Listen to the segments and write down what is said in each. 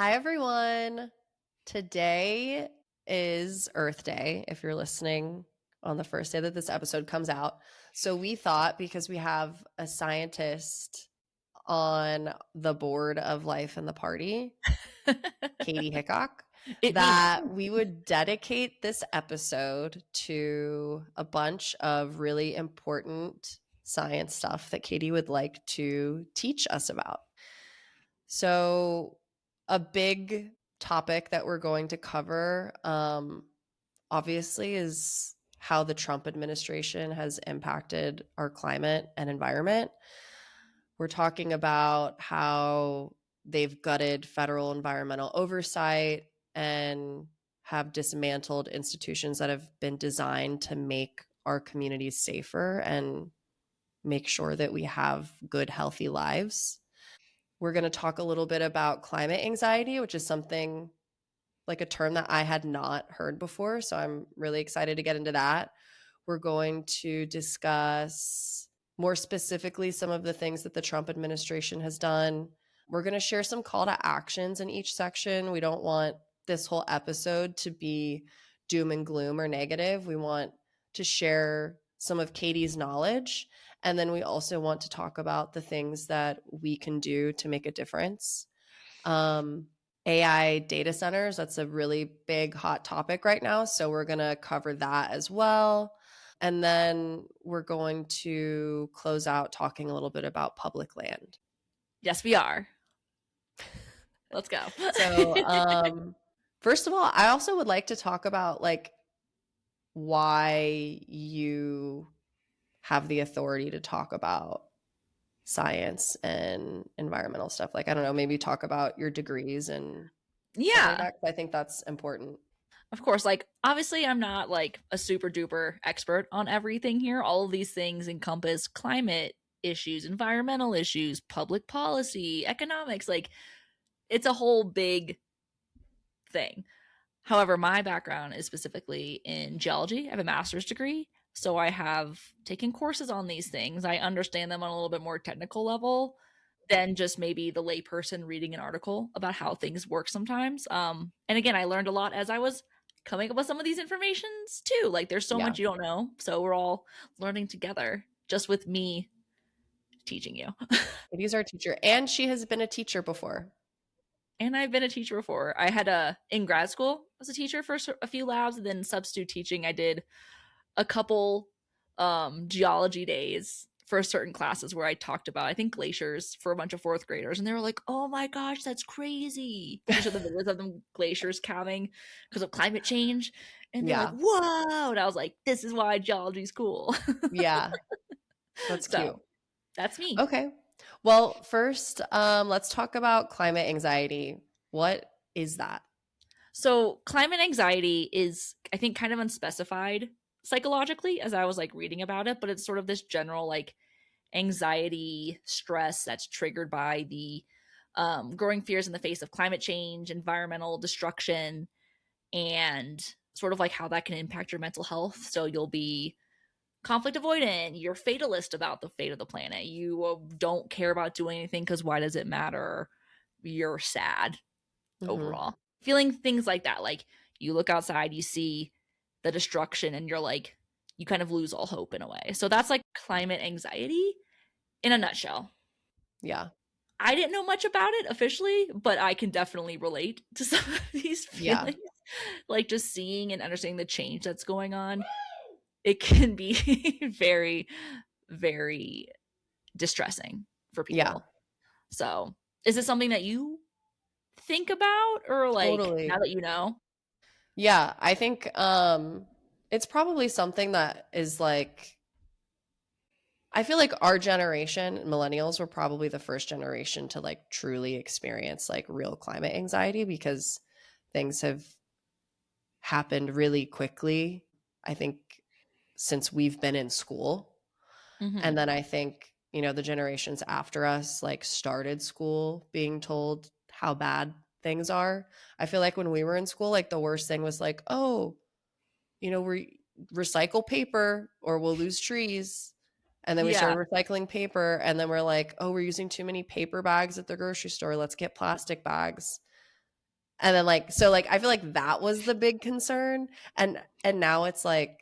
Hi, everyone. Today is Earth Day, if you're listening on the first day that this episode comes out. So we thought, because we have a scientist on the board of Life and the Party, Katie Hickok, Me. that we would dedicate this episode to a bunch of really important science stuff that Katie would like to teach us about. So, a big topic that we're going to cover, obviously, is how the Trump administration has impacted our climate and environment. We're talking about how they've gutted federal environmental oversight and have dismantled institutions that have been designed to make our communities safer and make sure that we have good, healthy lives. We're going to talk a little bit about climate anxiety, which is something like a term that I had not heard before. So I'm really excited to get into that. We're going to discuss more specifically some of the things that the Trump administration has done. We're going to share some call to actions in each section. We don't want this whole episode to be doom and gloom or negative. We want to share some of Katie's knowledge. And then we also want to talk about the things that we can do to make a difference. AI data centers, that's a really big hot topic right now. So we're going to cover that as well. And then we're going to close out talking a little bit about public land. Yes, we are. Let's go. So, first of all, I also would like to talk about like why you have the authority to talk about science and environmental stuff. Like, I don't know, maybe talk about your degrees and stuff like that. I think that's important. Of course, like obviously I'm not like a super duper expert on everything here. All of these things encompass climate issues, environmental issues, public policy, economics. Like it's a whole big thing. However, my background is specifically in geology. I have a master's degree. So I have taken courses on these things. I understand them on a little bit more technical level than just maybe the layperson reading an article about how things work sometimes. And again, I learned a lot as I was coming up with some of these informations too. Like there's so much you don't know. So we're all learning together just with me teaching you. Katie's our teacher, and she has been a teacher before. And I've been a teacher before. I had in grad school, I was a teacher for a few labs, and then substitute teaching. I did a couple geology days for certain classes where I talked about, I think, glaciers for a bunch of fourth graders. And they were like, oh my gosh, that's crazy. I showed the videos of them glaciers calving because of climate change. And they're like, whoa. And I was like, this is why geology is cool. Yeah. That's cute. That's me. Okay. Well, first, let's talk about climate anxiety. What is that? So climate anxiety is, I think, kind of unspecified psychologically as I was like reading about it, but it's sort of this general like anxiety, stress that's triggered by the growing fears in the face of climate change, environmental destruction, and sort of like how that can impact your mental health. So you'll be conflict avoidant, you're fatalist about the fate of the planet, you don't care about doing anything because why does it matter, you're sad overall. Feeling things like that, like you look outside, you see the destruction, and you're like, you kind of lose all hope in a way. So that's like climate anxiety in a nutshell. Yeah. I didn't know much about it officially, but I can definitely relate to some of these feelings. Yeah. Like just seeing and understanding the change that's going on, it can be very, very distressing for people. Yeah. So is this something that you think about, or like totally. Now that you know? Yeah, I think it's probably something that is like, I feel like our generation, millennials, were probably the first generation to like truly experience like real climate anxiety because things have happened really quickly, I think, since we've been in school. Mm-hmm. And then I think, you know, the generations after us like started school being told how bad things are. I feel like when we were in school, like the worst thing was like, oh, you know, we recycle paper or we'll lose trees. And then we started recycling paper, and then we're like, oh, we're using too many paper bags at the grocery store. Let's get plastic bags. And then like, so like I feel like that was the big concern. And now it's like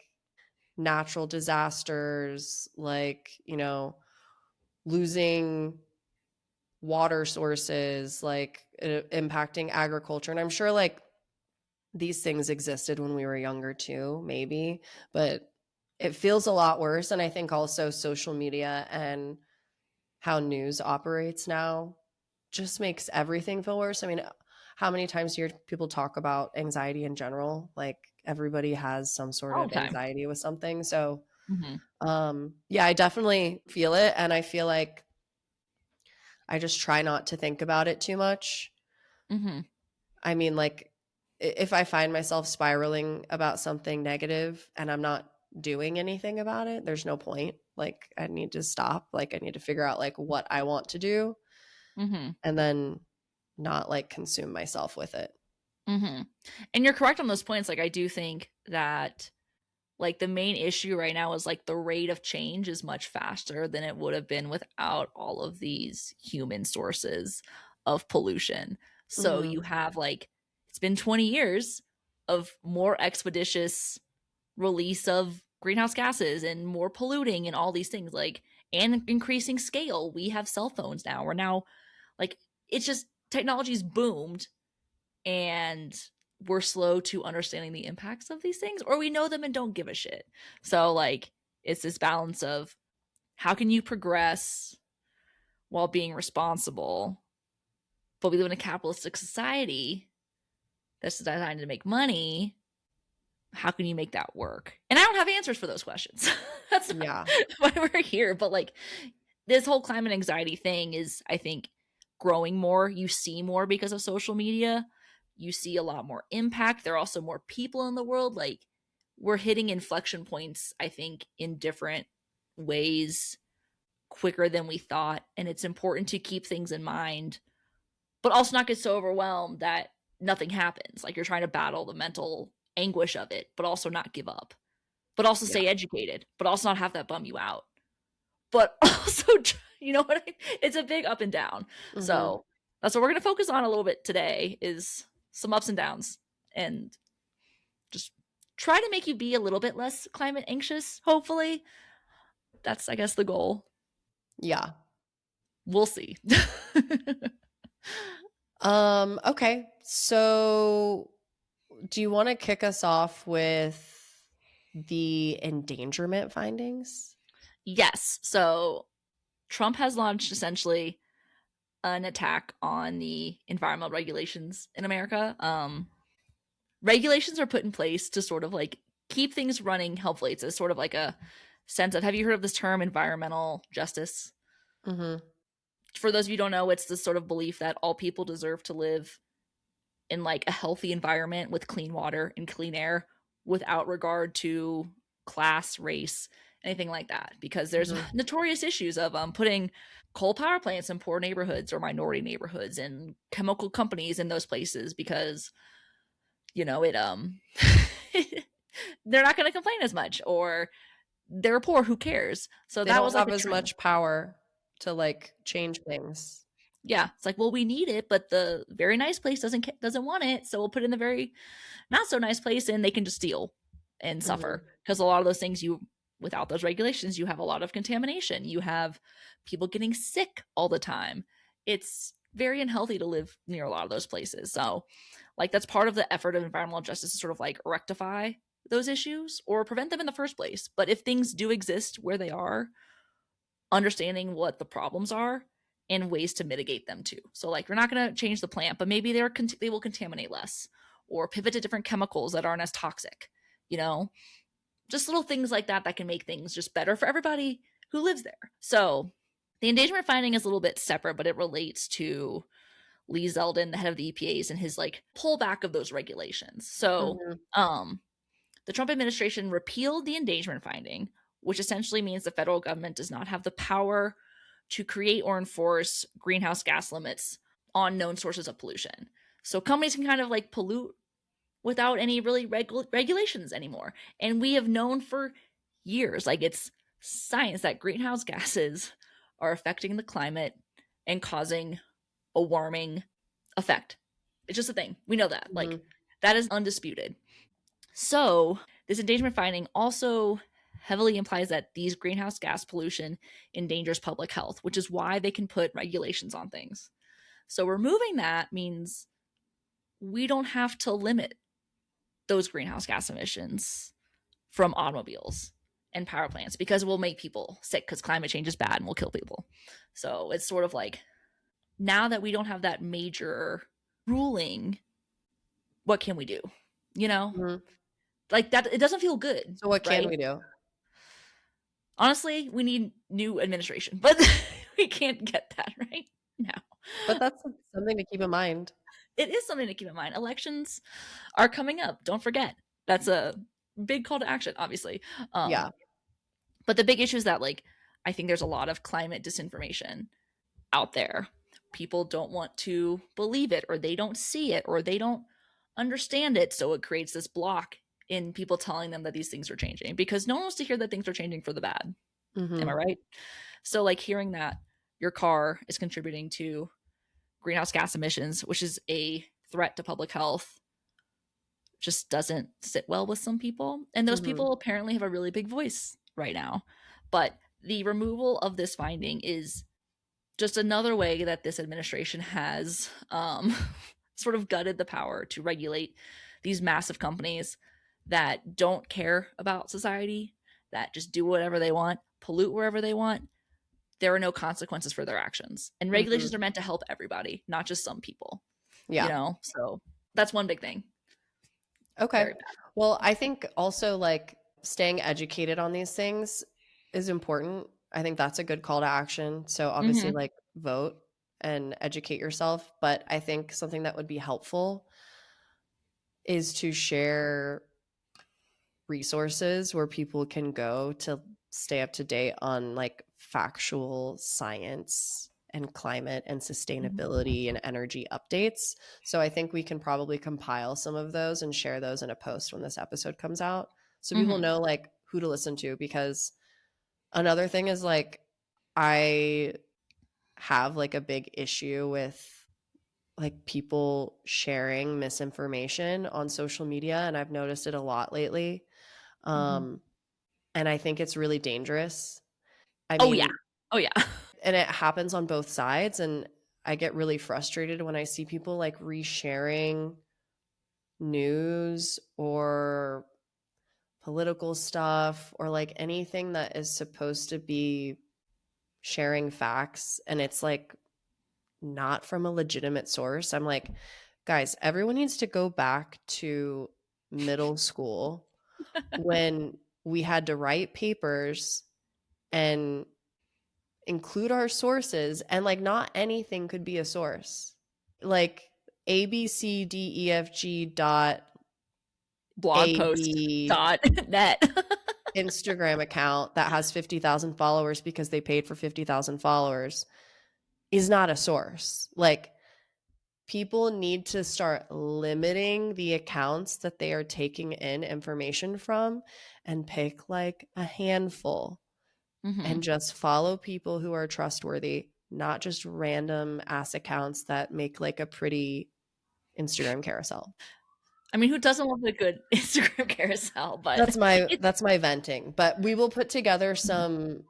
natural disasters, like, you know, losing water sources, like impacting agriculture. And I'm sure like these things existed when we were younger too, maybe, but it feels a lot worse. And I think also social media and how news operates now just makes everything feel worse. I mean, how many times do you hear people talk about anxiety in general? Like everybody has some sort all of the time. anxiety with something. So, Mm-hmm. yeah, I definitely feel it. And I feel like I just try not to think about it too much. Mm-hmm. I mean, like, if I find myself spiraling about something negative and I'm not doing anything about it, there's no point. Like, I need to stop. Like, I need to figure out like what I want to do Mm-hmm. and then not like consume myself with it. Mm-hmm. And you're correct on those points. Like, I do think that like the main issue right now is like the rate of change is much faster than it would have been without all of these human sources of pollution. So Mhm. you have like it's been 20 years of more expeditious release of greenhouse gases and more polluting and all these things, like, and increasing scale. We have cell phones now. We're now like, it's just technology's boomed, and we're slow to understanding the impacts of these things, or we know them and don't give a shit. So like it's this balance of how can you progress while being responsible, but we live in a capitalistic society that's designed to make money. How can you make that work? And I don't have answers for those questions. That's not Yeah. why we're here. But like this whole climate anxiety thing is, I think, growing more. You see more because of social media. You see a lot more impact. There are also more people in the world. Like we're hitting inflection points, I think, in different ways quicker than we thought. And it's important to keep things in mind, but also not get so overwhelmed that nothing happens. Like you're trying to battle the mental anguish of it, but also not give up, but also Yeah. stay educated, but also not have that bum you out, but also, you know what I mean? It's a big up and down. Mhm. So that's what we're going to focus on a little bit today is some ups and downs, and just try to make you be a little bit less climate anxious. Hopefully that's, I guess, the goal. Yeah. We'll see. Okay. So do you want to kick us off with the endangerment findings? Yes. So Trump has launched essentially an attack on the environmental regulations in America. Regulations are put in place to sort of like keep things running helpfully. It's a sort of like a sense of, have you heard of this term environmental justice? Mhm. For those of you who don't know, it's this sort of belief that all people deserve to live in like a healthy environment with clean water and clean air without regard to class, race, anything like that. Because there's Mhm. notorious issues of putting coal power plants in poor neighborhoods or minority neighborhoods and chemical companies in those places because, you know, it they're not going to complain as much, or they're poor, who cares? So They that was don't like have a as trend. much power to like change things. Yeah, it's like, well, we need it, but the very nice place doesn't want it, so we'll put it in the very not so nice place, and they can just steal and Mhm. suffer because a lot of those things, you without those regulations, you have a lot of contamination. You have people getting sick all the time. It's very unhealthy to live near a lot of those places. So, like, that's part of the effort of environmental justice to sort of like rectify those issues or prevent them in the first place. But if things do exist where they are, understanding what the problems are and ways to mitigate them too. So like we're not going to change the plant, but maybe they will contaminate less or pivot to different chemicals that aren't as toxic, you know? Just little things like that that can make things just better for everybody who lives there. So the endangerment finding is a little bit separate, but it relates to Lee Zeldin, the head of the EPA's, and his like pullback of those regulations. So Mhm. the Trump administration repealed the endangerment finding, which essentially means the federal government does not have the power to create or enforce greenhouse gas limits on known sources of pollution. So companies can kind of like pollute without any really regulations anymore. And we have known for years, like it's science, that greenhouse gases are affecting the climate and causing a warming effect. It's just a thing. We know that. Like, Mhm. that is undisputed. So, this endangerment finding also heavily implies that these greenhouse gas pollution endangers public health, which is why they can put regulations on things. So, removing that means we don't have to limit those greenhouse gas emissions from automobiles and power plants because it will make people sick because climate change is bad and will kill people. So, it's sort of like now that we don't have that major ruling, what can we do? You know? Mhm. Like that, it doesn't feel good, So what can right? we do? Honestly, we need new administration, but we can't get that right now. But that's something to keep in mind. It is something to keep in mind. Elections are coming up. Don't forget. That's a big call to action, obviously. Yeah. But the big issue is that, like, I think there's a lot of climate disinformation out there. People don't want to believe it, or they don't see it, or they don't understand it. So it creates this block in people telling them that these things are changing because no one wants to hear that things are changing for the bad. Am I Mhm. right? So, like, hearing that your car is contributing to greenhouse gas emissions, which is a threat to public health, just doesn't sit well with some people. And those Mhm. people apparently have a really big voice right now. But the removal of this finding is just another way that this administration has sort of gutted the power to regulate these massive companies that don't care about society, that just do whatever they want, pollute wherever they want. There are no consequences for their actions. And regulations Mhm. are meant to help everybody, not just some people, you Yeah. know? So that's one big thing. Okay. Very bad. Well, I think also like staying educated on these things is important. I think that's a good call to action. So obviously Mm-hmm. like vote and educate yourself, but I think something that would be helpful is to share resources where people can go to stay up to date on like factual science and climate and Mm-hmm. sustainability and energy updates. So I think we can probably compile some of those and share those in a post when this episode comes out so people Mm-hmm. know like who to listen to, because another thing is like I have like a big issue with like people sharing misinformation on social media, and I've noticed it a lot lately. Mm-hmm. Um, and I think it's really dangerous. I Oh, yeah. mean, Oh, yeah. and it happens on both sides. And I get really frustrated when I see people like resharing news or political stuff or like anything that is supposed to be sharing facts. And it's like not from a legitimate source. I'm like, guys, everyone needs to go back to middle school when we had to write papers and include our sources, and like not anything could be a source. Like abcdefg dot ab Blogpost.net. Instagram account that has 50,000 followers because they paid for 50,000 followers is not a source. Like people need to start limiting the accounts that they are taking in information from and pick like a handful Mm-hmm. and just follow people who are trustworthy, not just random ass accounts that make like a pretty Instagram carousel. I mean, who doesn't love a good Instagram carousel? But it's That's my venting. But we will put together some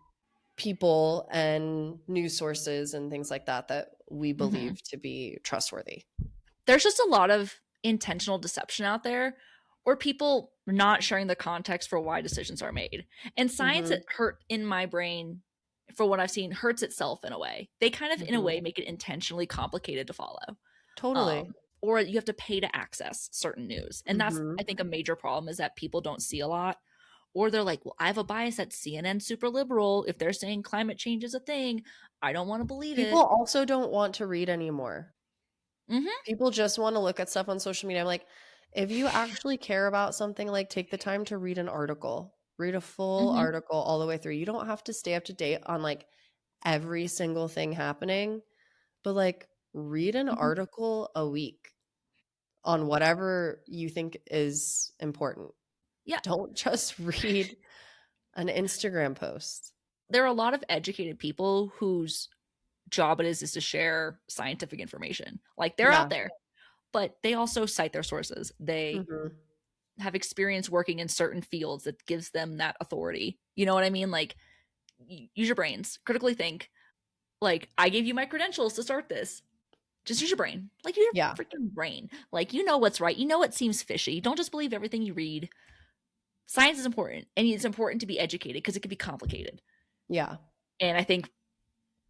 people and news sources and things like that that we Mhm. believe to be trustworthy. There's just a lot of intentional deception out there or people not sharing the context for why decisions are made. And science Mm-hmm. it hurt in my brain for what I've seen hurts itself in a way. They kind of in a Mm-hmm. way make it intentionally complicated to follow. Totally. Or you have to pay to access certain news. And that's Mm-hmm. I think a major problem is that people don't see a lot. Or they're like, well, I have a bias that CNN super liberal. If they're saying climate change is a thing, I don't want to believe People it. also don't want to read anymore. Mm-hmm. People just want to look at stuff on social media. I'm like, if you actually care about something, like take the time to read an article, read a full Mm-hmm. article all the way through. You don't have to stay up to date on like every single thing happening, but like read an Mm-hmm. article a week on whatever you think is important. Yeah. Don't just read an Instagram post. There are a lot of educated people whose job it is to share scientific information. Like they're out Yeah. there, but they also cite their sources. They Mhm. have experience working in certain fields that gives them that authority. You know what I mean? Like, use your brains, critically think. Like, I gave you my credentials to start this. Just use your brain. Like, use Yeah. your freaking brain. Like, you know what's right. You know what seems fishy. Don't just believe everything you read. Science is important, and it's important to be educated because it can be complicated. Yeah. And I think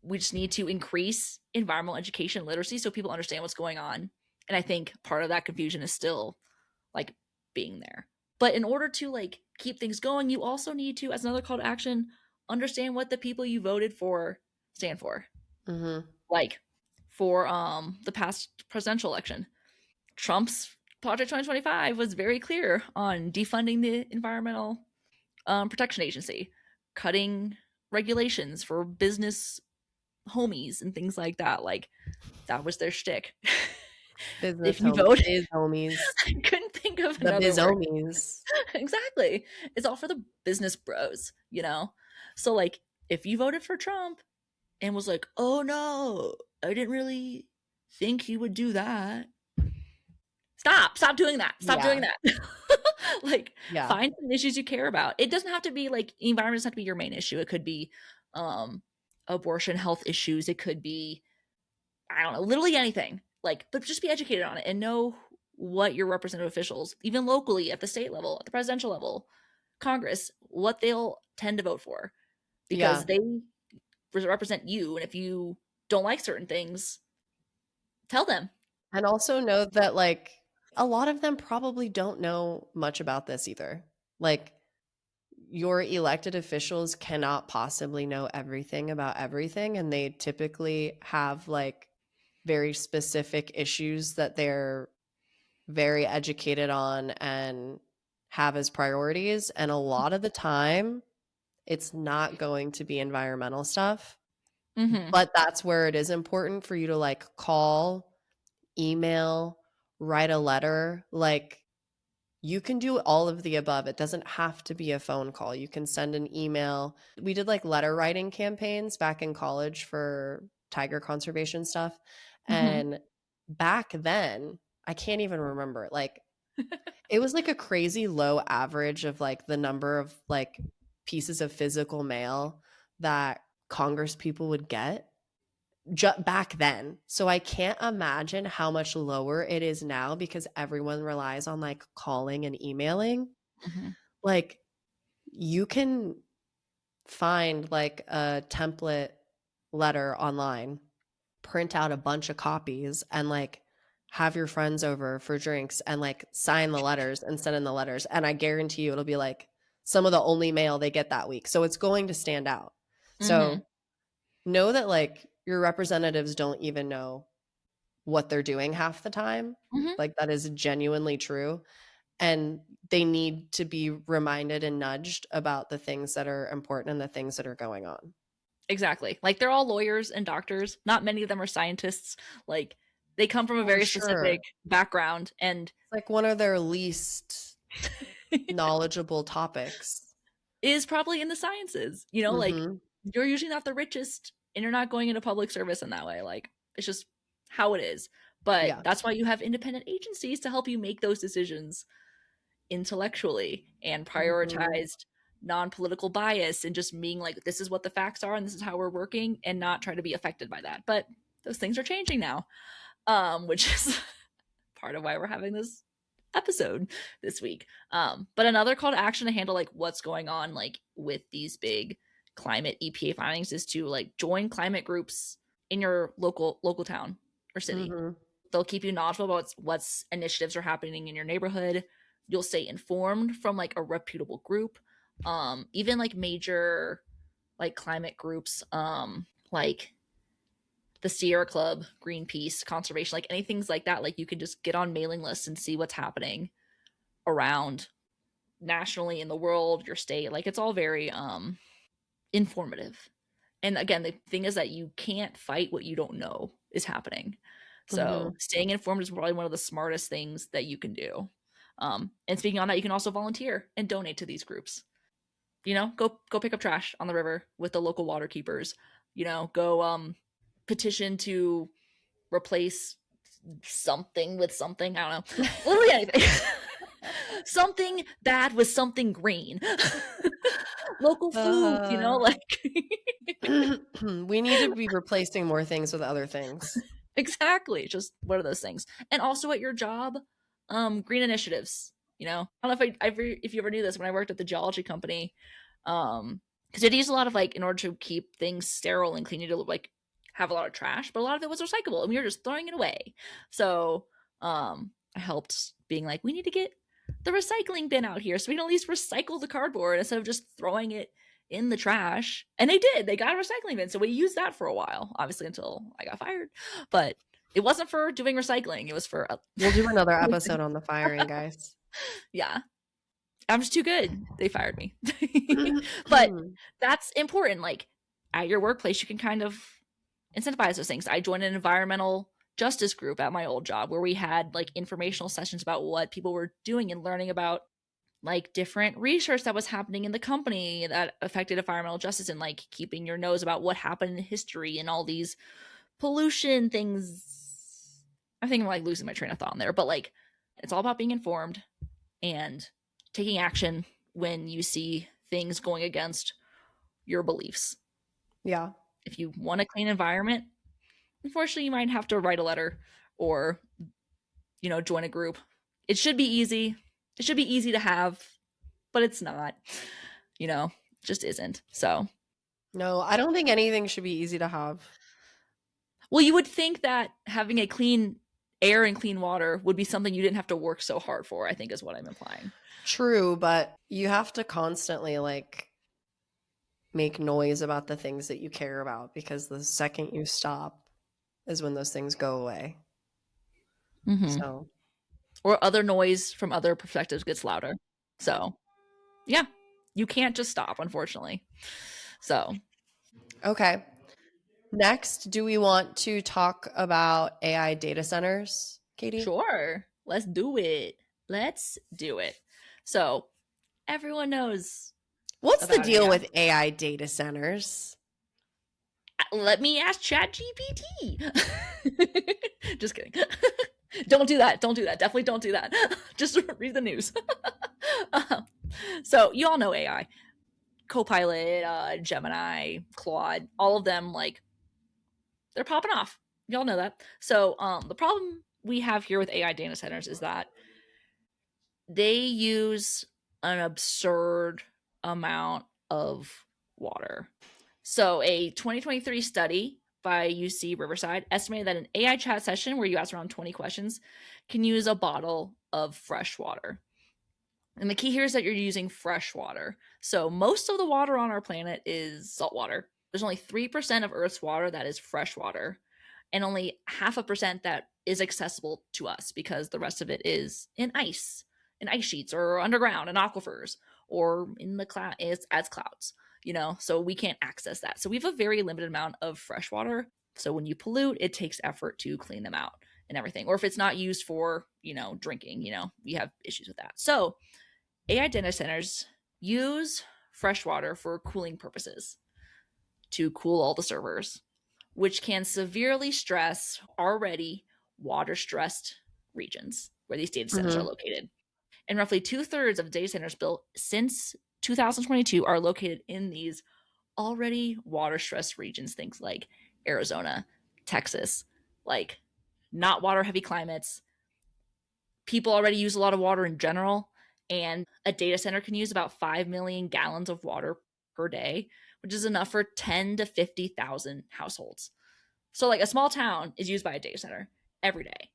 we just need to increase environmental education literacy so people understand what's going on. And I think part of that confusion is still like being there. But in order to like keep things going, you also need to, as another call to action, understand what the people you voted for stand for. Mhm. Like for the past presidential election, Trump's Project 2025 was very clear on defunding the Environmental Protection Agency, cutting regulations for business homies and things like that. Like that was their shtick. Business If you home vote, biz homies. I couldn't think of The another biz word. homies. Exactly. It's all for the business bros, you know? So, like, if you voted for Trump and was like, oh no, I didn't really think he would do that. Stop doing that. Stop doing Yeah. that. Like, Yeah. find some issues you care about. It doesn't have to be like environment doesn't have to be your main issue. It could be um abortion health issues. It could be, I don't know, literally anything. Like, but just be educated on it and know what your representative officials, even locally at the state level, at the presidential level, Congress, what they'll tend to vote for because Yeah. they represent you. And if you don't like certain things, tell them. And also know that like a lot of them probably don't know much about this either. Like your elected officials cannot possibly know everything about everything, and they typically have like very specific issues that they're very educated on and have as priorities, and a lot of the time it's not going to be environmental stuff. Mm-hmm. But that's where it is important for you to like call, email, write a letter. Like you can do all of the above. It doesn't have to be a phone call. You can send an email. We did like letter writing campaigns back in college for tiger conservation stuff. Mm-hmm. And back then, I can't even remember. Like it was like a crazy low average of like the number of like pieces of physical mail that Congress people would get back then. So I can't imagine how much lower it is now because everyone relies on like calling and emailing. Mm-hmm. Like you can find like a template letter online, print out a bunch of copies and like have your friends over for drinks and like sign the letters and send in the letters. And I guarantee you it'll be like some of the only mail they get that week. So it's going to stand out. Mm-hmm. So know that like your representatives don't even know what they're doing half the time. Mm-hmm. Like that is genuinely true. And they need to be reminded and nudged about the things that are important and the things that are going on. Exactly. Like they're all lawyers and doctors. Not many of them are scientists. Like they come from a For very specific sure. background and It's like one of their least knowledgeable topics. is probably in the sciences. You know, like Mhm. you're usually not the richest and you're not going into public service in that way. Like it's just how it is. But Yeah. that's why you have independent agencies to help you make those decisions intellectually and Mhm. prioritized non-political bias and just being like this is what the facts are and this is how we're working and not try to be affected by that. But those things are changing now, which is part of why we're having this episode this week. But another call to action to handle like what's going on like with these big climate EPA findings is to like join climate groups in your local town or city. Mhm. They'll keep you knowledgeable about what's initiatives are happening in your neighborhood. You'll stay informed from like a reputable group. Even like major like climate groups, like the Sierra Club, Greenpeace, conservation, like anything like that. Like you can just get on mailing lists and see what's happening around nationally in the world, your state. Like it's all very informative. And again, the thing is that you can't fight what you don't know is happening. So Mhm. staying informed is probably one of the smartest things that you can do. And speaking on that, you can also volunteer and donate to these groups. You know, go pick up trash on the river with the local water keepers. You know, go petition to replace something with something. I don't know. Literally anything. Something bad with something green. Local foods, you know, like we need to be replacing more things with other things. exactly. Just what are those things? And also at your job, green initiatives. You know, I don't know if you ever knew this when I worked at the geology company, because it used a lot of like in order to keep things sterile and clean, you to like have a lot of trash, but a lot of it was recyclable, and we were just throwing it away. So, I helped being like, we need to get the recycling bin out here so we can at least recycle the cardboard instead of just throwing it in the trash. And they did. They got a recycling bin, so we used that for a while, obviously until I got fired. But it wasn't for doing recycling. It was for we'll do another episode on the firing, guys. Yeah. I'm just too good. They fired me. But that's important. Like at your workplace, you can kind of incentivize those things. I joined an environmental justice group at my old job where we had like informational sessions about what people were doing and learning about like different research that was happening in the company that affected environmental justice, and like keeping your nose about what happened in history and all these pollution things. I think I'm like losing my train of thought in there, but like it's all about being informed and taking action when you see things going against your beliefs. Yeah. If you want a clean environment, unfortunately, you might have to write a letter or, you know, join a group. It should be easy. It should be easy to have, but it's not. You know, just isn't. So, no, I don't think anything should be easy to have. Well, you would think that having a clean air and clean water would be something you didn't have to work so hard for, I think is what I'm implying. True, but you have to constantly like make noise about the things that you care about, because the second you stop is when those things go away. So, or other noise from other perspectives gets louder. So, yeah, you can't just stop, unfortunately. So, okay. Next, do we want to talk about AI data centers, Katie? Sure. Let's do it. Let's do it. So, everyone knows. What's the deal with AI data centers? Let me ask ChatGPT. Just kidding. Don't do that. Don't do that. Definitely don't do that. Just read the news. So you all know AI. Copilot, Gemini, Claude, all of them, like, they're popping off. Y'all know that. So the problem we have here with AI data centers is that they use an absurd amount of water. So a 2023 study by UC Riverside estimated that an AI chat session where you ask around 20 questions can use a bottle of fresh water. And the key here is that you're using fresh water. So most of the water on our planet is salt water. There's only 3% of Earth's water that is fresh water, and only 0.5% that is accessible to us, because the rest of it is in ice sheets, or underground in aquifers, or in the cloud as clouds, you know, so we can't access that. So we have a very limited amount of fresh water. So when you pollute, it takes effort to clean them out and everything. Or if it's not used for, you know, drinking, you know, we have issues with that. So AI data centers use fresh water for cooling purposes, to cool all the servers, which can severely stress already water stressed regions where these data centers are located. And roughly 2/3 of data centers built since 2022 are located in these already water stressed regions, things like Arizona, Texas, like not water heavy climates. People already use a lot of water in general, and a data center can use about 5 million gallons of water per day, which is enough for 10 to 50,000 households. So like a small town is used by a data center every day.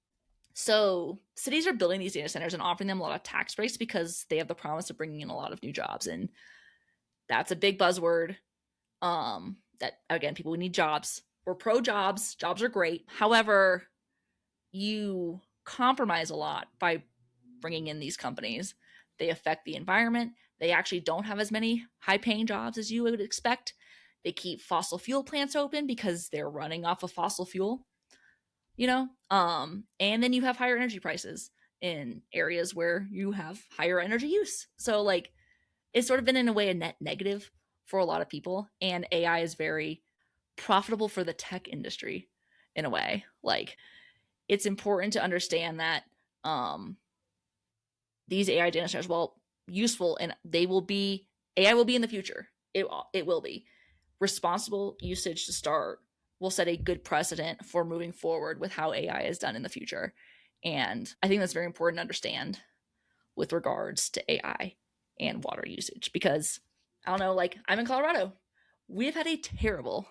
So cities are building these data centers and offering them a lot of tax breaks because they have the promise of bringing in a lot of new jobs. And that's a big buzzword. That, again, people need jobs. We're pro jobs. Jobs are great. However, you compromise a lot by bringing in these companies. They affect the environment. They actually don't have as many high-paying jobs as you would expect. They keep fossil fuel plants open because they're running off of fossil fuel, you know? And then you have higher energy prices in areas where you have higher energy use. So like it's sort of been in a way a net negative for a lot of people. And AI is very profitable for the tech industry in a way. Like it's important to understand that these AI data centers, while useful, and AI will be in the future. It will be. Responsible usage to start will set a good precedent for moving forward with how AI is done in the future. And I think that's very important to understand with regards to AI and water usage, because I don't know, like, I'm in Colorado. We've had a terrible,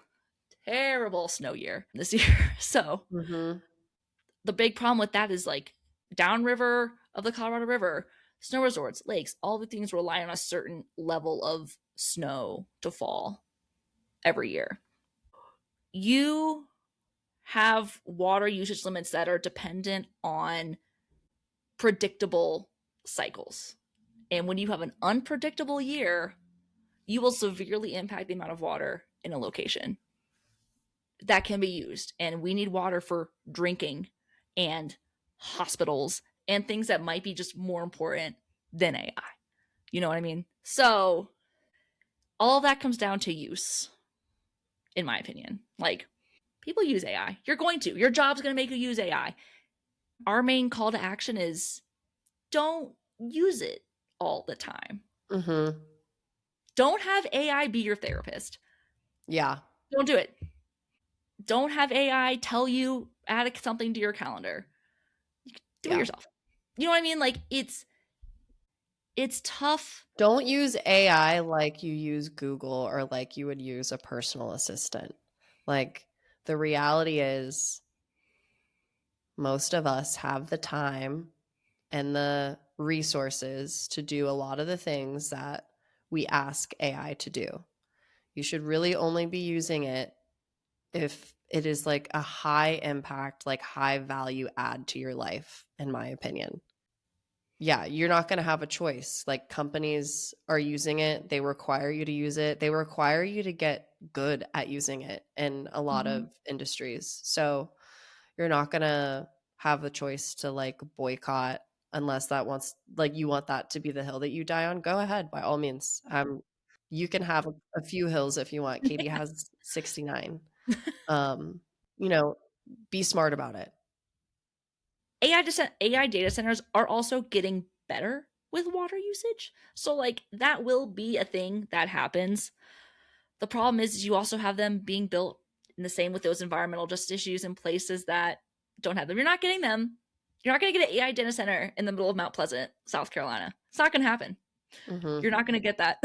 terrible snow year this year. So Mm-hmm. the big problem with that is like downriver of the Colorado River, snow resorts, lakes, all the things rely on a certain level of snow to fall every year. You have water usage limits that are dependent on predictable cycles. And when you have an unpredictable year, you will severely impact the amount of water in a location that can be used. And we need water for drinking and hospitals and things that might be just more important than AI. You know what I mean? So all of that comes down to use, in my opinion. Like, people use AI. You're going to. Your job's going to make you use AI. Our main call to action is don't use it all the time. Mm-hmm. Don't have AI be your therapist. Yeah. Don't do it. Don't have AI tell you add something to your calendar. Do it Yeah. yourself. You know what I mean? Like, it's tough. Don't use AI like you use Google or like you would use a personal assistant. Like, the reality is, most of us have the time and the resources to do a lot of the things that we ask AI to do. You should really only be using it if it is like a high impact, like high value add to your life, in my opinion. Yeah, you're not going to have a choice. Like, companies are using it, they require you to use it, they require you to get good at using it in a lot Mm-hmm. of industries. So you're not going to have a choice to like boycott unless that wants, like, you want that to be the hill that you die on. Go ahead, by all means. You can have a few hills if you want. Katie has 69. um you know, be smart about it. AI data centers are also getting better with water usage. So, like, that will be a thing that happens. The problem is you also have them being built in the same with those environmental justice issues in places that don't have them. You're not getting them. You're not going to get an AI data center in the middle of Mount Pleasant, South Carolina. It's not going to happen. Mm-hmm. You're not going to get that.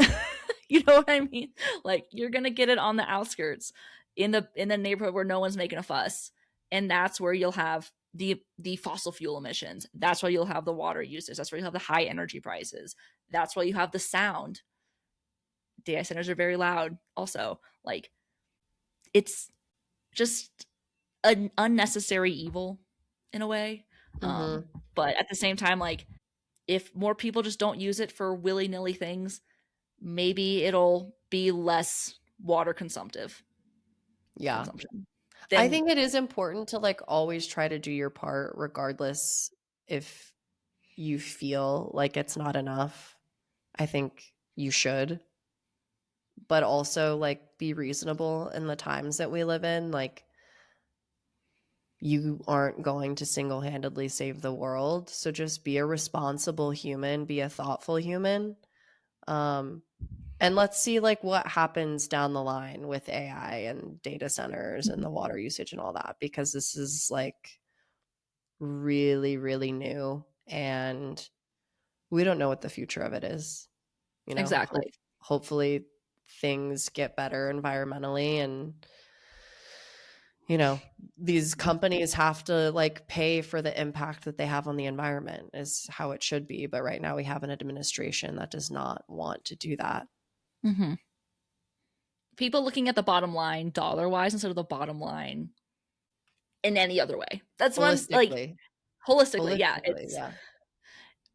You know what I mean? Like, you're going to get it on the outskirts in the neighborhood where no one's making a fuss. And that's where you'll have the fossil fuel emissions. That's why you'll have the water usage. That's where you'll have the high energy prices. That's why you have the sound. Data centers are very loud also. Like, it's just an unnecessary evil in a way. Mm-hmm. But at the same time, like, if more people just don't use it for willy-nilly things, maybe it'll be less water Yeah, consumption. I Then think it is important to like always try to do your part regardless if you feel like it's not enough. I think you should, but also like be reasonable in the times that we live in. Like, you aren't going to single-handedly save the world, so just be a responsible human, be a thoughtful human. um and let's see like what happens down the line with AI and data centers and the water usage and all that, because this is like really, really new, and we don't know what the future of it is. You know, exactly. hopefully things get better environmentally, and you know, these companies have to like pay for the impact that they have on the environment, is how it should be. But right now we have an administration that does not want to do that. Mm-hmm. People looking at the bottom line dollar wise instead of the bottom line in any other way. That's one, like, Holistically. holistically, yeah. Holistically, It's, yeah.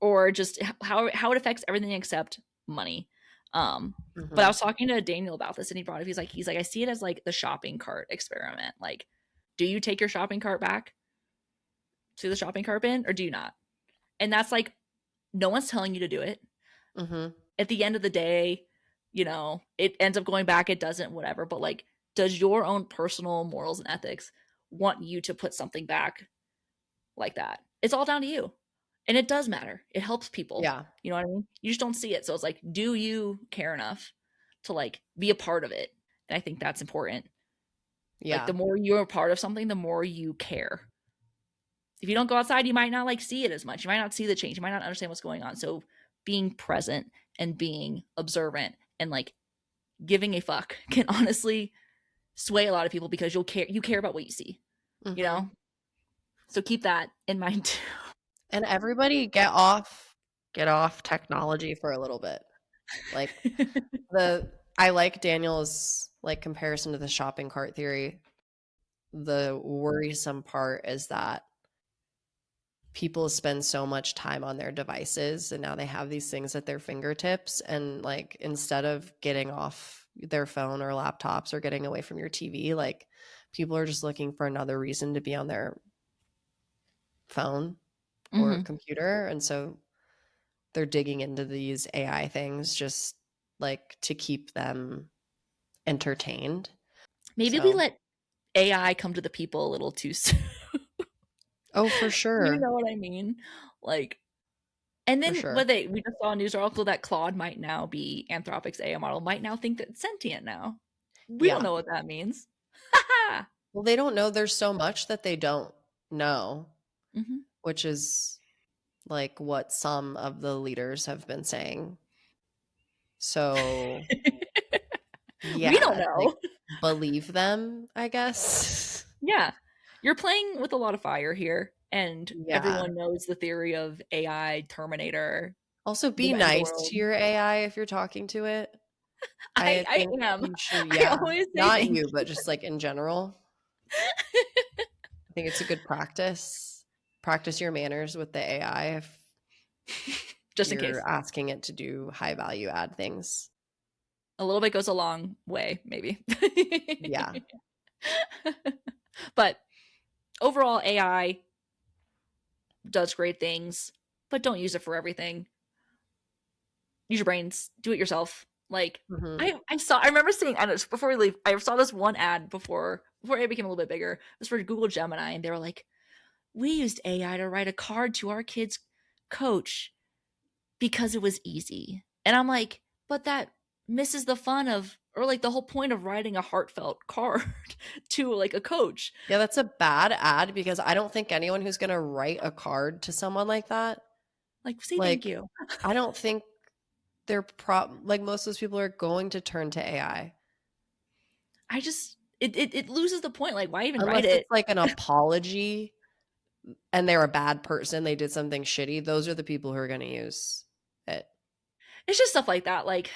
or just how it affects everything except money. But I Mhm. was talking to Daniel about this, and he brought up, he's like, I see it as like the shopping cart experiment. Like, do you take your shopping cart back to the shopping cart bin or do you not? And that's like, no one's telling you to do it. Mhm. At the end of the day, it ends up going back, it doesn't, whatever. But like, does your own personal morals and ethics want you to put something back like that. It's all down to you. And it does matter. It helps people. Yeah. You know what I mean? You just don't see it. So it's like, do you care enough to like be a part of it? And I think that's important. Like Yeah. the more you're a part of something, the more you care. If you don't go outside, you might not like see it as much. You might not see the change. You might not understand what's going on. So being present and being observant and like giving a fuck can honestly sway a lot of people because you care about what you see, you Mm-hmm. know? So keep that in mind too. And everybody get off technology for a little bit. Like I like Daniel's like comparison to the shopping cart theory. The worrisome part is that people spend so much time on their devices and now they have these things at their fingertips, and like instead of getting off their phone or laptops or getting away from your TV, like people are just looking for another reason to be on their phone or Mm-hmm. computer, and so they're digging into these AI things just like to keep them entertained. Maybe we So, let AI come to the people a little too soon. oh, for You sure. know what I mean? Like, and For then sure. we just saw a news article that Claude might now be Anthropic's AI model, might now think that it's sentient now. We don't Yeah. know what that means. Well, they don't know, there's so much that they don't know, Mm-hmm. which is like what some of the leaders have been saying. So, We don't yeah, like know. believe them, I guess. Yeah. You're playing with a lot of fire here, and Yeah. everyone knows the theory of AI Terminator, Also, the be end of the nice world. to your AI if you're talking to it. I I think am. you should, I yeah, always say not thank you, but just like in general. I think it's a good practice. Practice your manners with the AI if you. Just in case. you're asking it to do high value add things. A little bit goes a long way, maybe. Yeah. But overall, AI does great things, but don't use it for everything. Use your brains, do it yourself. Like Hmm. I remember seeing, I know, before we leave, I saw this one ad before it became a little bit bigger. It was for Google Gemini, and they were like, we used AI to write a card to our kids' coach because it was easy. And I'm like, but that misses the fun of, or like the whole point of writing a heartfelt card to like a coach. Yeah, that's a bad ad because I don't think anyone who's going to write a card to someone like that, Like, say thank like, you. I don't think they're like most of those people are going to turn to AI I just it loses the point. Like, why even write unless it? it's like an apology and they're a bad person, they did something shitty. Those are the people who are going to use it. It's just stuff like that. Like,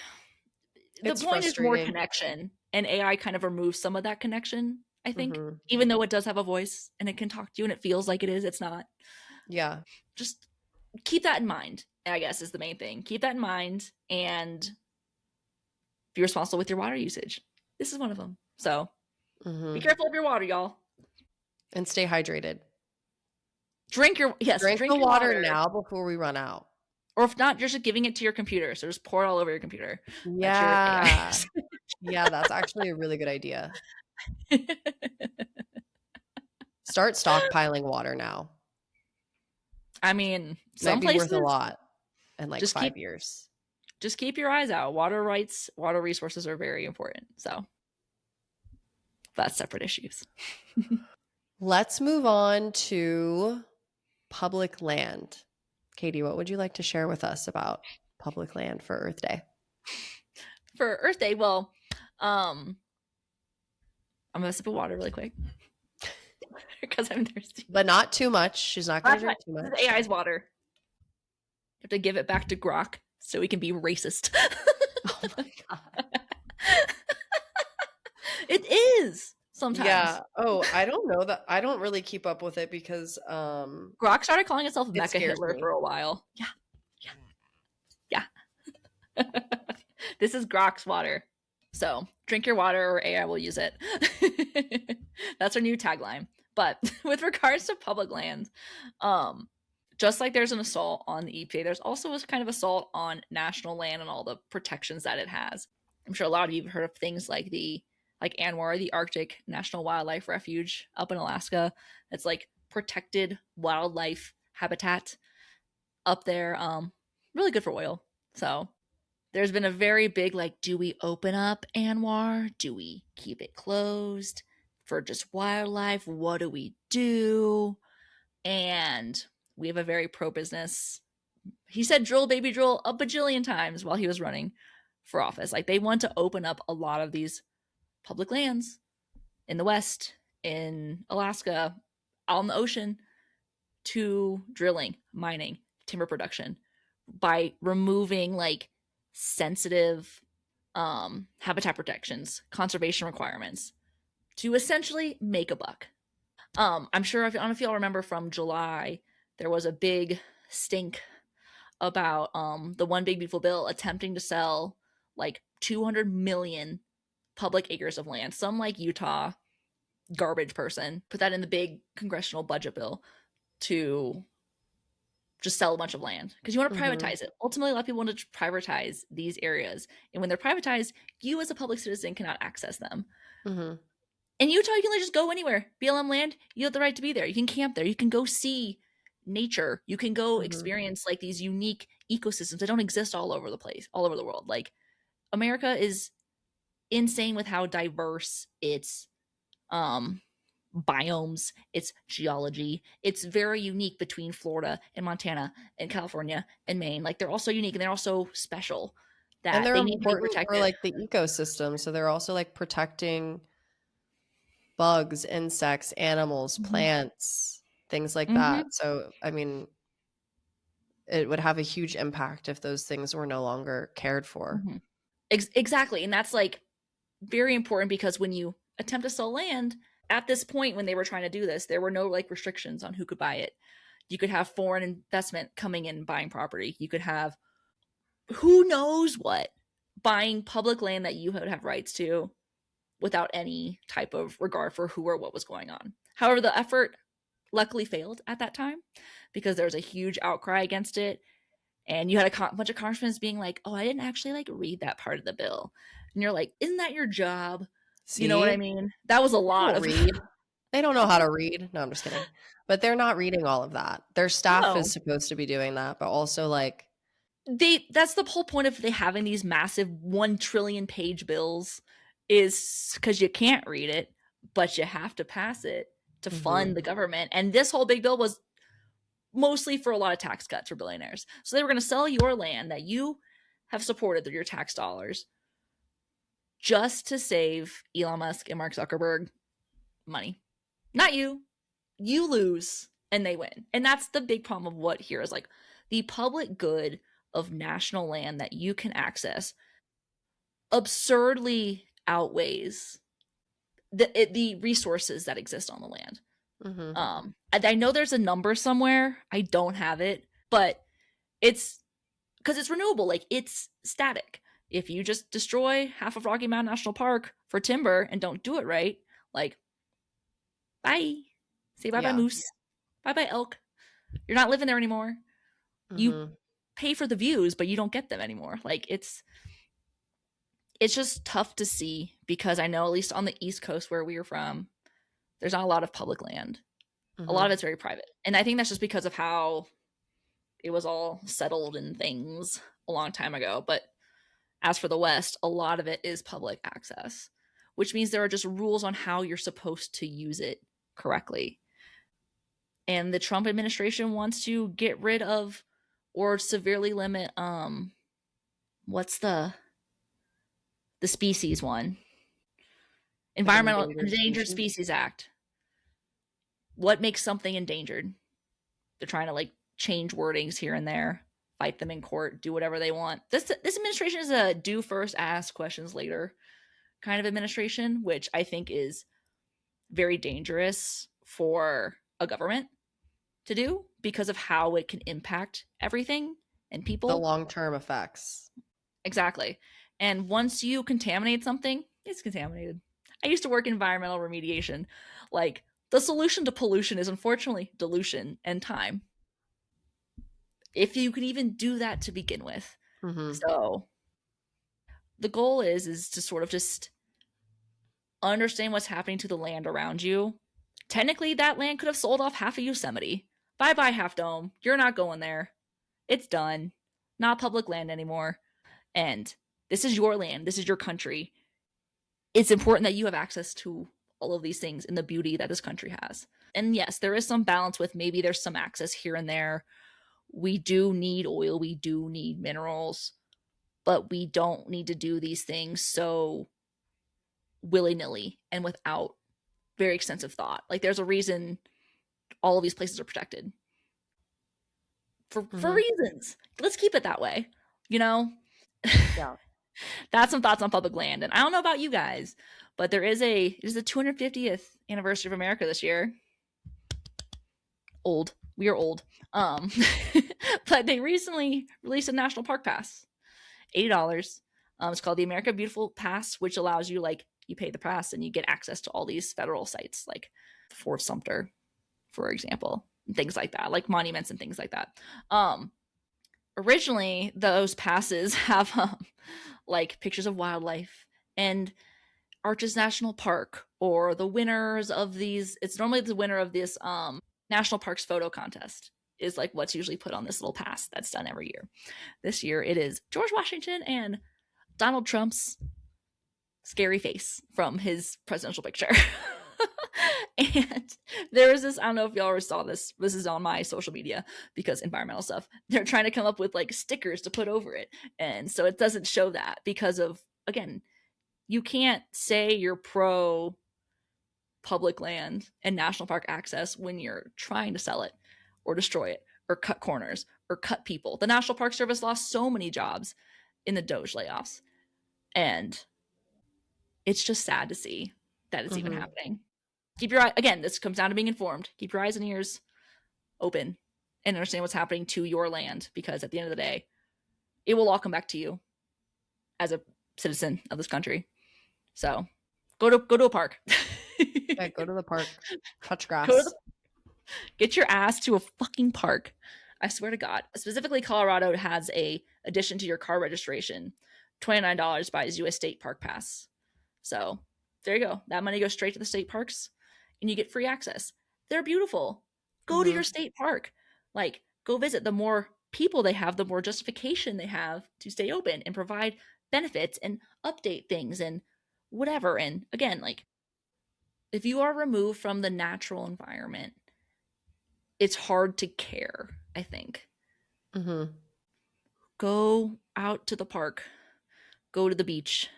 the It's point is more frustrating. connection, and AI kind of removes some of that connection, I think. Hmm. Even though it does have a voice and it can talk to you and it feels like it is, it's not. Yeah. Just keep that in mind, I guess, is the main thing. Keep that in mind and be responsible with your water usage. This is one of them. So be Hmm. careful of your water, y'all. And stay hydrated. Drink your Drink the your water water. now before we run out. Or if not, you're just giving it to your computer. So just pour it all over your computer. That's your Yeah. AI. Yeah, that's actually a really good idea. Start stockpiling water now. I mean, Might some be worth a places lot in like just 5 years. keep your eyes out. Water rights, water resources are very important. So that's separate issues. Let's move on to public land. Katie, what would you like to share with us about public land for Earth Day? For Earth Day, well, I'm gonna sip of water really quick because I'm thirsty. But not too much. She's not going to That's fine. drink too This much. is AI's water. You have to give it back to Grok so he can be racist. Oh my God. It is sometimes. Yeah. Oh, I don't know that. I don't really keep up with it because Grok started calling itself it Mecha scares Hitler me. for a while. Yeah. This is Grok's water. So drink your water or AI will use it. That's our new tagline. But with regards to public lands, just like there's an assault on the EPA, there's also a kind of assault on national land and all the protections that it has. I'm sure a lot of you have heard of things like ANWR, the Arctic National Wildlife Refuge up in Alaska. It's like protected wildlife habitat up there. Really good for oil. So there's been a very big like, do we open up Anwar? Do we keep it closed for just wildlife? What do we do? And we have a very pro-business. He said drill baby drill a bajillion times while he was running for office. Like, they want to open up a lot of these public lands in the West, in Alaska, out in the ocean, to drilling, mining, timber production, by removing like sensitive habitat protections, conservation requirements, to essentially make a buck. I'm sure, I don't know if y'all remember from July, there was a big stink about the One Big Beautiful Bill attempting to sell like 200 million public acres of land. Some like Utah garbage person put that in the big congressional budget bill to just sell a bunch of land because you want to privatize it. Ultimately, a lot of people want to privatize these areas, and when they're privatized, you as a public citizen cannot access them. In Utah, you can just go anywhere. BLM land, you have the right to be there. You can camp there. You can go see nature. You can go experience like these unique ecosystems that don't exist all over the place, all over the world. Like, America is insane with how diverse its biomes, its geology. It's very unique between Florida and Montana and California and Maine. Like, they're also unique and they're also special that And they're they need to be important protected. for like the ecosystem. So they're also like protecting bugs, insects, animals, plants, things like that. So, I mean, it would have a huge impact if those things were no longer cared for. Exactly. And that's like very important, because when you attempt to sell land, at this point when they were trying to do this, there were no like restrictions on who could buy it. You could have foreign investment coming in and buying property. You could have who knows what buying public land that you would have rights to without any type of regard for who or what was going on. However, the effort luckily failed at that time because there was a huge outcry against it. And you had a bunch of congressmen being like, oh, I didn't actually like read that part of the bill. And you're like, isn't that your job? See? You know what I mean? That was a lot of read. They don't know how to read. No, I'm just kidding. But they're not reading all of that. Their staff is supposed to be doing that, but also like that's the whole point of they having these massive 1 trillion page bills, is because you can't read it, but you have to pass it to fund the government. And this whole big bill was mostly for a lot of tax cuts for billionaires. So they were going to sell your land that you have supported through your tax dollars just to save Elon Musk and Mark Zuckerberg money. Not you. You lose and they win. And that's the big problem of what here is like the public good of national land that you can access absurdly outweighs the resources that exist on the land. I know there's a number somewhere. I don't have it, but it's because it's renewable. Like, it's static. If you just destroy half of Rocky Mountain National Park for timber and don't do it right, like, bye. Say bye-bye moose. Bye-bye elk. You're not living there anymore. You pay for the views, but you don't get them anymore. Like, it's just tough to see, because I know at least on the East Coast where we are from, there's not a lot of public land. A lot of it's very private. And I think that's just because of how it was all settled and things a long time ago. But as for the West, a lot of it is public access, which means there are just rules on how you're supposed to use it correctly. And the Trump administration wants to get rid of or severely limit what's the species one? Environmental Endangered Species Act. What makes something endangered? They're trying to like change wordings here and there, fight them in court, do whatever they want. This administration is a do first, ask questions later kind of administration, which I think is very dangerous for a government to do because of how it can impact everything and people. The long-term effects. Exactly. And once you contaminate something, it's contaminated. I used to work in environmental remediation. Like, the solution to pollution is unfortunately dilution and time. If you could even do that to begin with. So the goal is to sort of just understand what's happening to the land around you Technically, that land could have sold off half of Yosemite. Bye bye, Half Dome. You're not going there. It's done. Not public land anymore. And this is your land. This is your country. It's important that you have access to all of these things and the beauty that this country has. And yes, there is some balance with maybe there's some access here and there. We do need oil, we do need minerals, but we don't need to do these things so willy-nilly and without very extensive thought. Like there's a reason all of these places are protected for reasons. Let's keep it that way, you know? Yeah. That's some thoughts on public land. And I don't know about you guys, but it is the 250th anniversary of America this year. Old. We are old. But they recently released a national park pass. $80. It's called the America Beautiful Pass, which allows you, like, you pay the pass and you get access to all these federal sites, like the Fort Sumter, for example, and things like that, like monuments and things like that. Originally, those passes have like pictures of wildlife and Arches National Park, or the winners of these. It's normally the winner of this national parks photo contest is like what's usually put on this little pass that's done every year. This year it is George Washington and Donald Trump's scary face from his presidential picture. And there was this, I don't know if y'all ever saw this. This is on my social media because environmental stuff. They're trying to come up with like stickers to put over it. And so it doesn't show that because of, again, you can't say you're pro public land and national park access when you're trying to sell it or destroy it or cut corners or cut people. The National Park Service lost so many jobs in the Doge layoffs. And it's just sad to see that it's even happening. Keep your eye, again, this comes down to being informed. Keep your eyes and ears open and understand what's happening to your land, because at the end of the day, it will all come back to you as a citizen of this country. So go to a park. Yeah, go to the park. Touch grass. Get your ass to a fucking park. I swear to God. Specifically, Colorado has a addition to your car registration. $29 buys you a state park pass. So there you go. That money goes straight to the state parks and you get free access. They're beautiful. Go to your state park. Like, go visit. The more people they have, the more justification they have to stay open and provide benefits and update things and whatever. And again, like, if you are removed from the natural environment, it's hard to care, I think. Go out to the park. Go to the beach.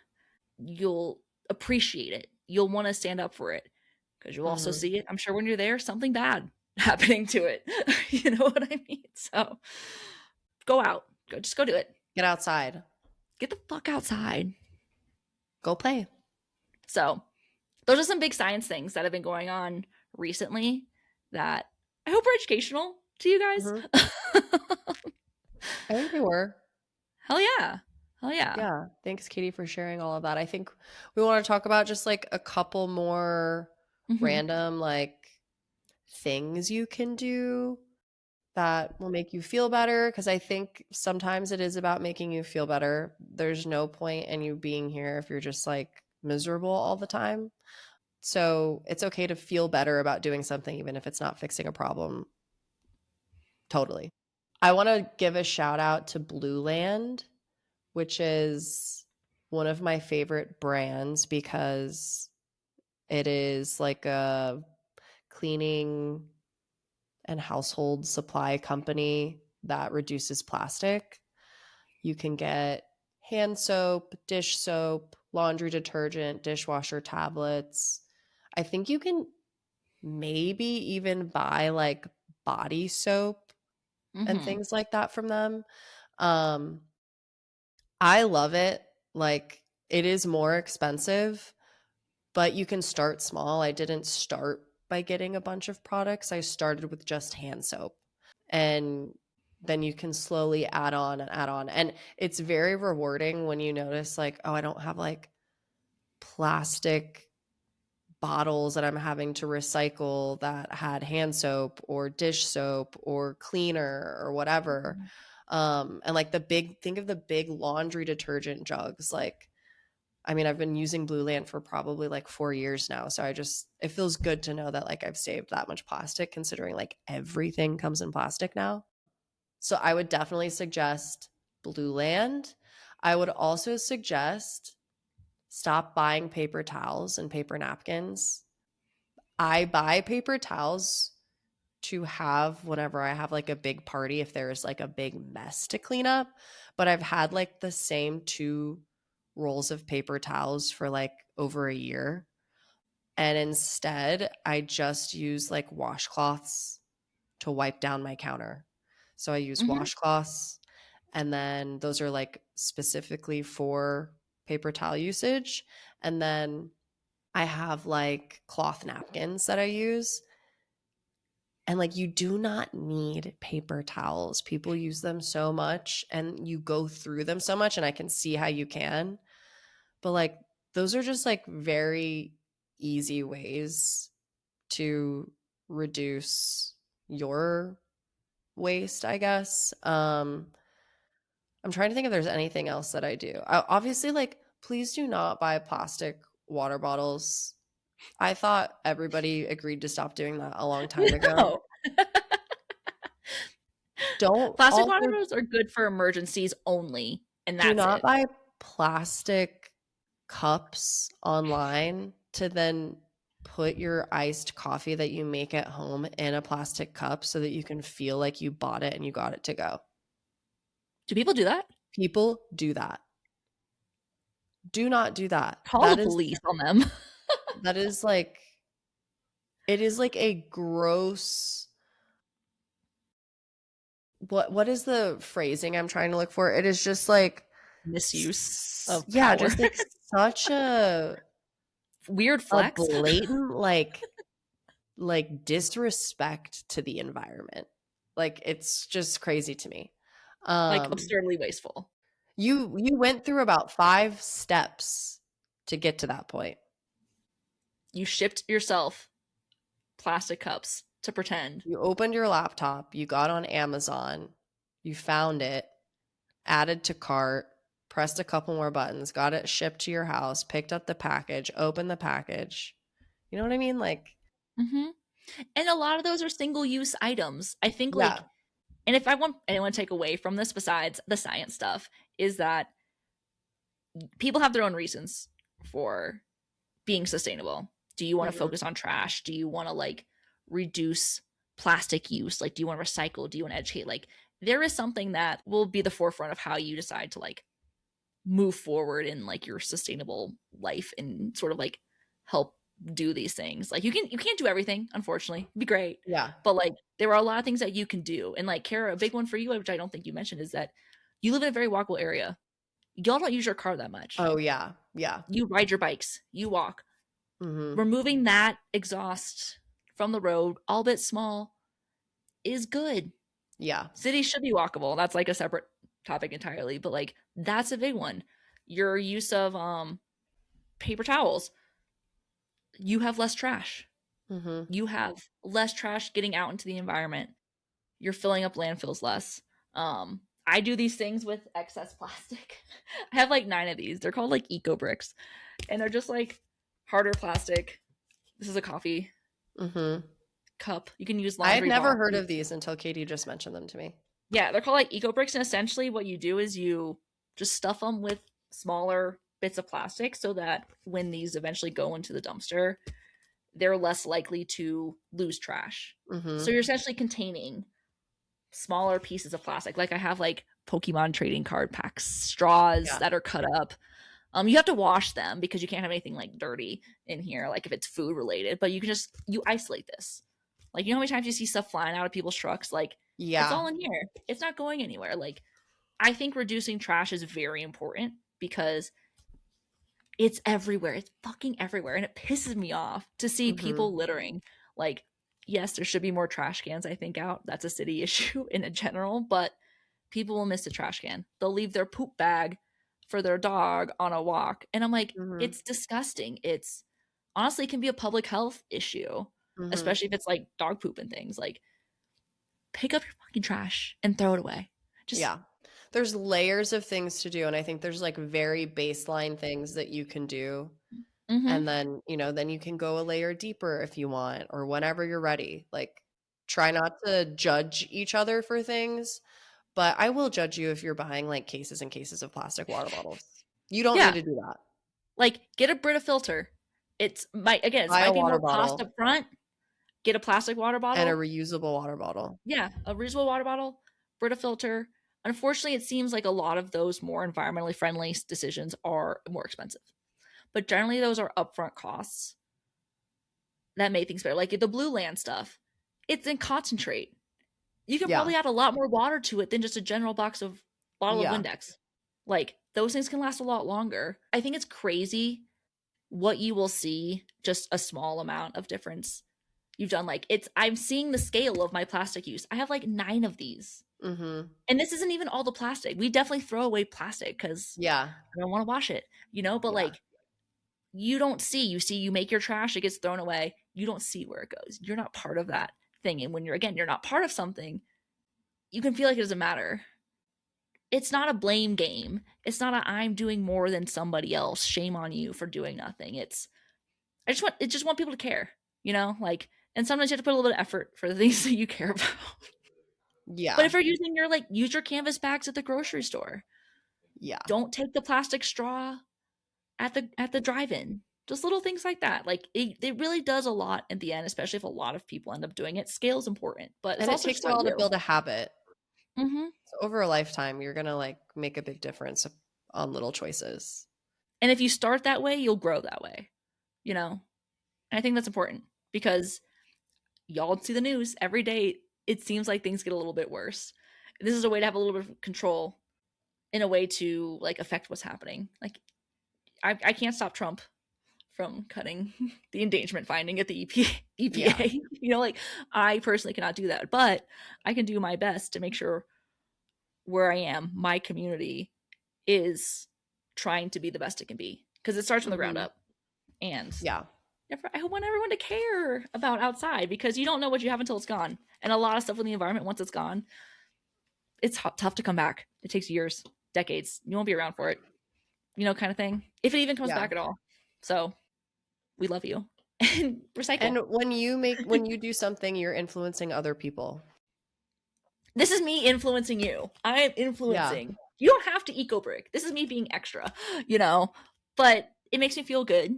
You'll appreciate it. You'll want to stand up for it because you'll also see it, I'm sure, when you're there, something bad happening to it. You know what I mean? So go out. Just go do it. Get outside. Get the fuck outside. Go play. So those are some big science things that have been going on recently that I hope are educational to you guys. I think they were. Hell yeah. Hell yeah. Yeah. Thanks, Katie, for sharing all of that. I think we want to talk about just like a couple more random like things you can do that will make you feel better, because I think sometimes it is about making you feel better. There's no point in you being here if you're just like miserable all the time. So it's okay to feel better about doing something, even if it's not fixing a problem. Totally. I want to give a shout out to Blue Land, which is one of my favorite brands because it is like a cleaning and household supply company that reduces plastic. You can get hand soap, dish soap, laundry detergent, dishwasher tablets. I think you can maybe even buy like body soap and things like that from them. I love it. Like, it is more expensive, but you can start small. I didn't start by getting a bunch of products. I started with just hand soap, and then you can slowly add on and add on. And it's very rewarding when you notice like, oh, I don't have like plastic bottles that I'm having to recycle that had hand soap or dish soap or cleaner or whatever. And like think of the big laundry detergent jugs. Like, I mean, I've been using Blue Land for probably like 4 years now, so it feels good to know that like I've saved that much plastic considering like everything comes in plastic now. So I would definitely suggest Blue Land. I would also suggest stop buying paper towels and paper napkins. I buy paper towels to have whenever I have like a big party if there's like a big mess to clean up, but I've had like the same 2 rolls of paper towels for like over a year. And instead, I just use like washcloths to wipe down my counter. So I use Mm-hmm. washcloths, and then those are like specifically for paper towel usage. And then I have like cloth napkins that I use. And like you do not need paper towels. People use them so much and you go through them so much, and I can see how you can. But like those are just like very easy ways to reduce your waste, I guess. I'm trying to think if there's anything else that I do. Obviously, like, please do not buy plastic water bottles. I thought everybody agreed to stop doing that a long time ago. No. Don't Plastic water also bottles are good for emergencies only, and do that's not it. buy plastic cups online to then put your iced coffee that you make at home in a plastic cup so that you can feel like you bought it and you got it to go. Do people do that? People do that. Do not do that. Call the police on them. That is like it is like a gross what is the phrasing I'm trying to look for? It is just like Misuse of yeah, power. just like such Weird a flex. blatant like disrespect to the environment. Like it's just crazy to me. Like Um absurdly wasteful. you went through about 5 steps to get to that point. You shipped yourself plastic cups to pretend. You opened your laptop, you got on Amazon, you found it, added to cart, pressed a couple more buttons, got it shipped to your house, picked up the package, opened the package. You know what I mean? Like, Mm-hmm. And a lot of those are single use items. I think yeah. like, and if I want anyone to take away from this besides the science stuff, is that people have their own reasons for being sustainable. Do you want to Mhm. focus on trash? Do you want to like reduce plastic use? Like, do you want to recycle? Do you want to educate? Like, there is something that will be the forefront of how you decide to like move forward in like your sustainable life and sort of like help do these things. Like, you can't do everything, unfortunately. It'd be great. Yeah. But like there are a lot of things that you can do. And like Carrah, a big one for you, which I don't think you mentioned, is that you live in a very walkable area. Y'all don't use your car that much. Oh, yeah. Yeah. You ride your bikes, you walk. Mhm. Removing that exhaust from the road, albeit small, is good. Yeah. Cities should be walkable. That's like a separate topic entirely, but like that's a big one. Your use of paper towels, you have less trash. Mhm. You have less trash getting out into the environment. You're filling up landfills less. I do these things with excess plastic. I have like 9 of these. They're called like eco bricks, and they're just like harder plastic. This is a coffee Mhm. cup. You can use I had laundry never heard bottles. of these until Katie just mentioned them to me. Yeah, they're called like eco bricks, and essentially what you do is you just stuff them with smaller bits of plastic so that when these eventually go into the dumpster, they're less likely to lose trash. So Mhm. you're essentially containing smaller pieces of plastic. Like I have like Pokemon trading card packs, straws Yeah. that are cut up. You have to wash them because you can't have anything like dirty in here, like if it's food related. But you can just you isolate this. Like you know how many times you see stuff flying out of people's trucks? Like it's Yeah. all in here. It's not going anywhere. Like I think reducing trash is very important because it's everywhere. It's fucking everywhere. And it pisses me off to see Mhm. people littering. Like, yes, there should be more trash cans, I think, out. That's a city issue in a general, but people will miss a trash can. They'll leave their poop bag for their dog on a walk. And I'm like, Mhm. it's disgusting. It's honestly it can be a public health issue, Mhm. especially if it's like dog poop and things. Like, pick up your fucking trash and throw it away. Just Yeah. there's layers of things to do, and I think there's like very baseline things that you can do. And then, then you can go a layer deeper if you want, or whenever you're ready. Like, try not to judge each other for things, but I will judge you if you're buying like cases and cases of plastic water bottles. You don't need Yeah. to do that. Like, get a Brita filter. It might Buy a be water more cost bottle up front. Get a plastic water and a bottle. reusable water bottle. Yeah, a reusable water bottle, Brita filter. Unfortunately, it seems like a lot of those more environmentally friendly decisions are more expensive. But generally, those are upfront costs that make things better. Like the Blue Land stuff, it's in concentrate. You can Yeah. probably add a lot more water to it than just a general bottle of Yeah. Windex. Like, those things can last a lot longer. I think it's crazy what you will see just a small amount of difference you've done. Like, I'm seeing the scale of my plastic use. I have like 9 of these. Mm-hmm. And this isn't even all the plastic. We definitely throw away plastic because Yeah. I don't want to wash it, but Yeah. like, you don't see, you make your trash, it gets thrown away. You don't see where it goes. You're not part of that thing. And when you're not part of something, you can feel like it doesn't matter. It's not a blame game. It's not a I'm doing more than somebody else. Shame on you for doing nothing. I just want people to care, like, and sometimes you have to put a little bit of effort for the things that you care about. Yeah. But if you're using use your canvas bags at the grocery store. Yeah. Don't take the plastic straw at the drive-in. Just little things like that. Like, it really does a lot at the end, especially if a lot of people end up doing it. Scale is important, but And it takes a while to build a habit. Mm-hmm. So over a lifetime, you're gonna like make a big difference on little choices. And if you start that way, you'll grow that way. And I think that's important because y'all see the news every day. It seems like things get a little bit worse. This is a way to have a little bit of control, in a way to like affect what's happening. Like, I can't stop Trump from cutting the endangerment finding at the EPA. Yeah. Like, I personally cannot do that, but I can do my best to make sure where I am, my community is trying to be the best it can be, because it starts from the ground up. And yeah, I want everyone to care about outside, because you don't know what you have until it's gone. And a lot of stuff with the environment, once it's gone, it's tough to come back. It takes years, decades. You won't be around for it, kind of thing, if it even comes back at all. So we love you. And recycle. And when you do something, you're influencing other people. This is me influencing you. I am influencing. Yeah. You don't have to eco-brick. This is me being extra, but it makes me feel good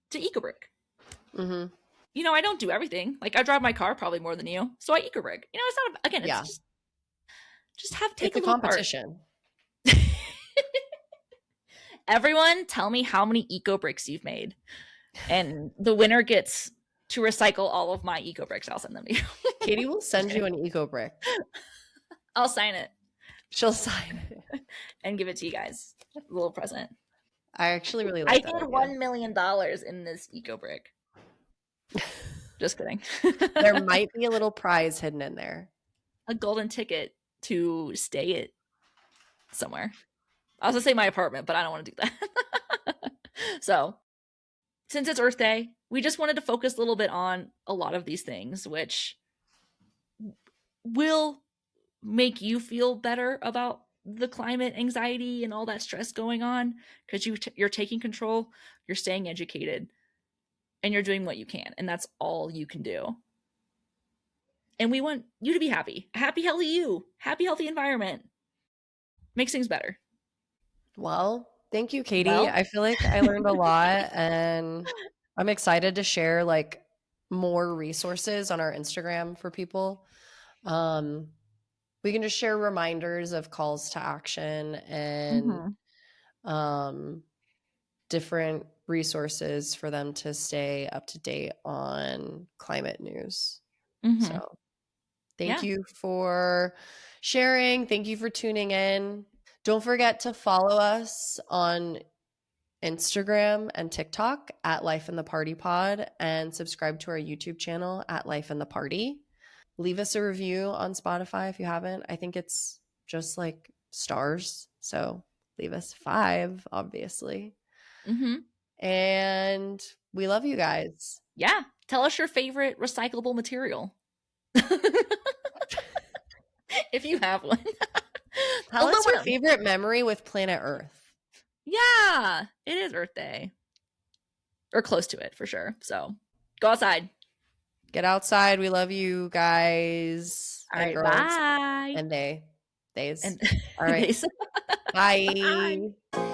to eco-brick. Mm-hmm. I don't do everything. Like, I drive my car probably more than you, so I eco-brick. It's not, again, it's just take a little competition. Everyone, tell me how many eco-bricks you've made. And the winner gets to recycle all of my eco-bricks. I'll send them to you. Katie will send you an eco-brick. I'll sign it. She'll sign it. And give it to you guys. A little present. I actually really like that. I paid $1 million in this eco-brick. Just kidding. There might be a little prize hidden in there. A golden ticket to stay it somewhere. I was going to say my apartment, but I don't want to do that. So, since it's Earth Day, we just wanted to focus a little bit on a lot of these things, which will make you feel better about the climate anxiety and all that stress going on, because you're taking control, you're staying educated, and you're doing what you can, and that's all you can do. And we want you to be happy. Happy, healthy you. Happy, healthy environment. Makes things better. Well, thank you, Katie. I feel like I learned a lot, and I'm excited to share like more resources on our Instagram for people. We can just share reminders of calls to action and different resources for them to stay up to date on climate news. So thank you for sharing. Thank you for tuning in. Don't forget to follow us on Instagram and TikTok at Life in the Party Pod, and subscribe to our YouTube channel at Life in the Party. Leave us a review on Spotify if you haven't. I think it's just like stars. So leave us 5, obviously. And we love you guys. Yeah. Tell us your favorite recyclable material. If you have one. Tell us your Aluminum. favorite memory with planet Earth. Yeah, it is Earth Day. Or close to it for sure. So go outside. Get outside. We love you guys All and right, girls bye. and theys. And All right. they Bye.